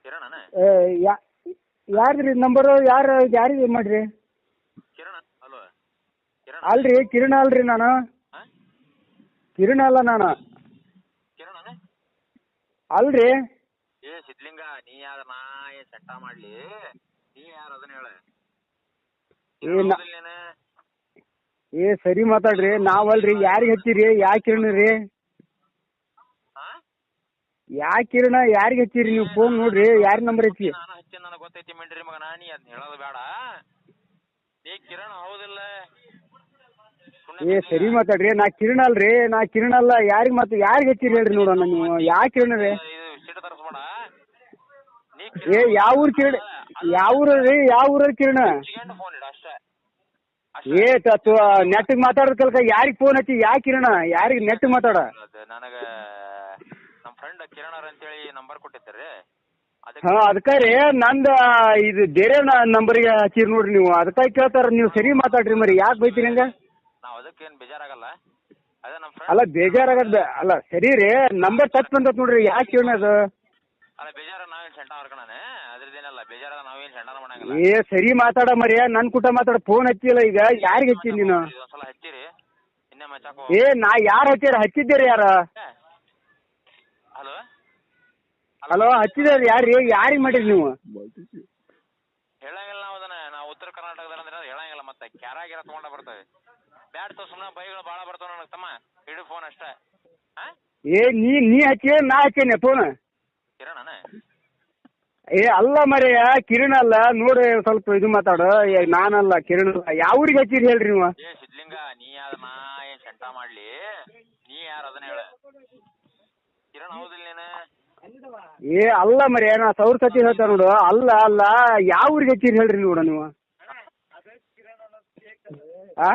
ಕಿರಣನ ಯಾರ್ದ್ರಿ number ಯಾರಿಗೆ ಮಾಡ್ರಿ? ಕಿರಣ hello ಕಿರಣ ಅಲ್ರಿ ಕಿರಣ ಅಲ್ರಿ ನಾನು ಕಿರಣ ಅಲ್ಲ ನಾನು ಕಿರಣನ ಅಲ್ರಿ. ಏ ಸಿದ್ಲಿಂಗ ನೀ ಯಾರ ನಾ ಸೆಟ್ಟ ಮಾಡ್ಲಿ ನೀ ಯಾರು ಅದನ್ನ ಹೇಳ. ಏ ಸರಿ ಮಾತಾಡ್ರಿ. ನಾವಲ್ರಿ. ಯಾರಿಗೆ ಹಚ್ಚಿರಿ? ಯಾ ಕಿರಣ ರೀ? ಯಾ ಕಿರಣ ಯಾರಿಗೆ ಹಚ್ಚಿರಿ ನೀವು? ಫೋನ್ ನೋಡ್ರಿ ಯಾರ ನಂಬರ್ ಹಚ್ಚಿ. ನಾನು ಹಚ್ಚಿ ನನಗೆ ಗೊತ್ತೈತಿ ಮಿಂಡ್ರಿ ಮಗನ, ನೀ ಅದನ್ನ ಹೇಳೋದು ಬೇಡ. ನೀ ಕಿರಣ ಹೌದಿಲ್ಲ? ಏ ಸರಿ ಮಾತಾಡ್ರಿ. ನಾ ಕಿರಣ ಅಲ್ರಿ. ನಾ ಕಿರಣ ಅಲ್ಲ. ಯಾರಿಗೆ ಹಚ್ಚಿರಿ ಹೇಳ್ರಿ ನೋಡೋಣ ನೀವು. ಯಾ ಕಿರಣ ರೀ? ಸಿಟ್ಟು ತರಿಸ್ಬೇಡ. ಏ ಯಾವ ಊರ್ ಕಿರಣ? ಯಾವ ಊರ್ರಿ? ಯಾವ ಊರ ಕಿರಣ? ಫೋನ್ ಇಡ ಅಷ್ಟೇ. ಏ ನೆಟ್ಟಿಗೆ ಮಾತಾಡೋದ್ ಕಲ್ಕ. ಯಾರಿಗೆ ಫೋನ್ ಹಚ್ಚಿ? ಯಾ ಕಿರಣ? ಯಾರಿಗೆ ನೆಟ್ಟಿಗೆ ಮಾತಾಡ? ನನಗೆ ನಮ್ಮ ಫ್ರೆಂಡ್ ಕಿರಣರ್ ಅಂತೇಳಿ ನಂಬರ್ ಕೊಟ್ಟಿದ್ದೀರಿ. ಹಾ ಅದಕ್ಕ ರೀ ನಂದು ಇದು ಬೇರೆ ನಂಬರ್ಗೆ ಹಚ್ಚಿರಿ ನೋಡ್ರಿ ನೀವು. ಅದಕ್ಕಾಗಿ ಕೇಳ್ತಾರ. ನೀವು ಸರಿ ಮಾತಾಡ್ರಿ. ಮರಿ ಯಾಕೆ ಬೈತೀರಿ ಹಂಗ? ನಾವು ಅದಕ್ಕೇನು ಬೇಜಾರಾಗಲ್ಲ. ಅದೇ ನಮ್ಮ ಫ್ರೆಂಡ್ ಅಲ್ಲ ಬೇಜಾರಾಗದ ಅಲ್ಲ. ಸರಿ ರೀ ನಂಬರ್ ಟಚ್ ಬಂದತ್ ನೋಡ್ರಿ. ಯಾಕೆ ಕಿರಣ ಅದು? ಅಲ್ಲ ಬೇಜಾರ ನಾವೇನು ಸೆಂಟ ಹೊರ್ಕಣನೆ ಅದ್ರದ್ದೇನಲ್ಲ. ಬೇಜಾರ ನಾವೇನು ಸೆಂಟನ ಮಾಡಂಗಿಲ್ಲ. ಏ ಸರಿ ಮಾತಾಡ ಮರಿ. ನನ್ ಕೂಟ ಮಾತಾಡ. ಫೋನ್ ಹಚ್ಚಿಲ್ಲ ಈಗ. ಯಾರಿಗೆ ಹಚ್ಚಿ ನೀನು? ಒಂದ್ಸಲ ಹಚ್ಚಿರಿ ಇನ್ನೇ ಮಚ್ಚಾಕೋ. ಏ ನಾ ಯಾರು ಹಚ್ಚಿದ್ದೀರಿ? ಯಾರ? ಹಲೋ ಹಲೋ ಹಚ್ಚಿದಾರ ಯಾರು? ಯಾರಿಗೆ ಮಾಡಿರಿ ನೀವು? ಹೇಳಂಗಿಲ್ಲ ನಾವು ಅದನ್ನ. ನಾವು ಉತ್ತರ ಕರ್ನಾಟಕದಲ್ಲಿ ಅಂದ್ರೆ ಹೇಳಂಗಿಲ್ಲ. ಮತ್ತೆ ಕ್ಯಾರಾಗಿರ ತಗೊಂಡ ಬರ್ತವೆ. ಬ್ಯಾಡ್ ತೋ ಸುಮ್ಮನೆ ಬೈಗಳು ಭಾಳ ಬರ್ತಾವ ನನಗೆ ತಮ್ಮ. ಇಡು ಫೋನ್ ಅಷ್ಟೇ. ಏ ನೀ ಹಚ್ಚಿ ನಾ ಹಚ್ಚೇನೆ ಫೋನ್? ಕಿರಣನ ಏ ಅಲ್ಲ ಮರೆಯ ಕಿರಣ ಅಲ್ಲ ನೋಡಿ. ಸ್ವಲ್ಪ ಇದು ಮಾತಾಡು. ನಾನಲ್ಲ ಕಿರಣ. ಯಾವ ಊರಿಗೆ ಹಚ್ಚಿರಿ ಹೇಳ್ರಿ ನೀವು? ಏ ಸಿದ್ಲಿಂಗ ನೀ ಯಾರ ನಾ ಏನ್ ಸೆಂಟ ಮಾಡ್ಲಿ? ನೀ ಯಾರ ಅದನ್ನ ಹೇಳ. ಕಿರಣ್ ಹೌದಿಲ್ಲ ನೀನು? ಏ ಅಲ್ಲ ಮರೆಯ ನಾ ಸೌರ್ ಸತಿ ಹೇಳ್ತಾ ನೋಡು. ಅಲ್ಲ ಯಾವ ಊರಿಗೆ ಹಚ್ಚಿರಿ ಹೇಳ್ರಿ ನೋಡ ನೀವು? ಆ